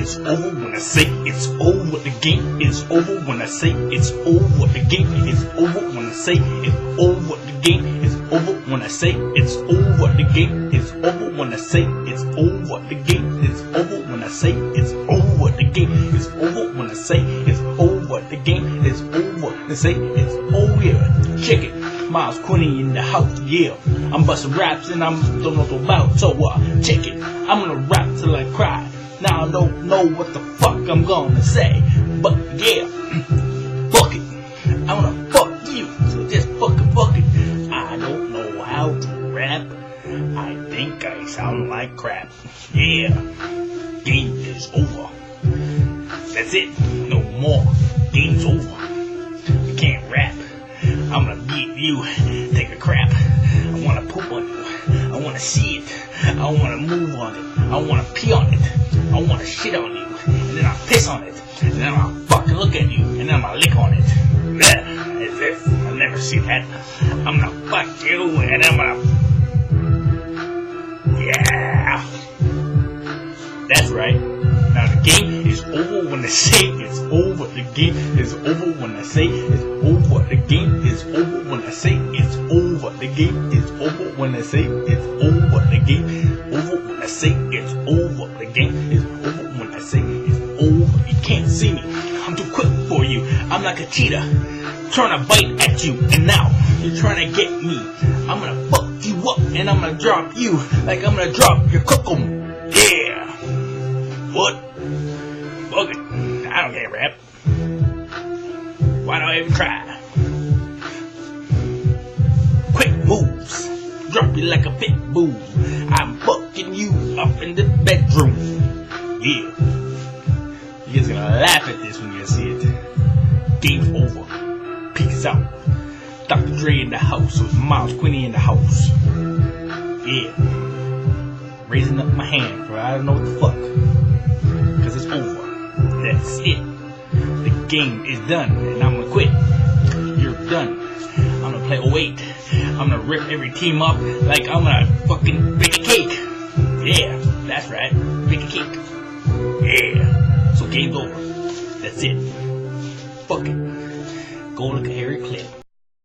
is over when I say it's over. The game is over when I say it's over. The game is over when I say it's over. The game is over when I say it's over. The game is over when I say it's over. The game is over when I say it's over. The game is over when I say it's over. The game is over when I say it's over. Yeah. Check it. Miles Quinny in the house, yeah. I'm busting raps and I'm don't know about, so check it. I'm gonna rap till I cry. Now I don't know what the fuck I'm gonna say, but yeah, fuck it. I'm gonna fuck you, so just fucking fuck it. I don't know how to rap. I think I sound like crap. Yeah, game is over. That's it, no more. Game's over. You can't rap. I'm gonna beat you, take a crap. I wanna poop on you. I wanna see it. I wanna move on it. I wanna pee on it. I wanna shit on you. And then I'll piss on it. And then I'll fucking look at you. And then I'll lick on it. As if I'll never see that. I'm gonna fuck you. And I'm gonna... Yeah. That's right. Now the game is over when I say it's over. The game is over when I say it's over. The game is over when I say it's over. The game is over when I say it's over. The game is over when I say it's over. The game is over when I say it's over. You can't see me. I'm too quick for you. I'm like a cheetah trying to bite at you. And now you're trying to get me. I'm gonna fuck you up and I'm gonna drop you like I'm gonna drop your cookum. Yeah. What? Fuck it. I don't care rap. Why don't I even try? Quick moves. Drop you like a pit bull. I'm fucking you up in the bedroom. Yeah. You guys are gonna laugh at this when you see it. Game's over. Peace out. Dr. Dre in the house with Miles Quinny in the house. Yeah. Raising up my hand for I don't know what the fuck. Cause it's over. That's it. The game is done and I'm gonna quit. You're done. I'm gonna play 08. I'm gonna rip every team up like I'm gonna fucking bake a cake. Yeah, that's right. Bake a cake. Yeah. So game's over. That's it.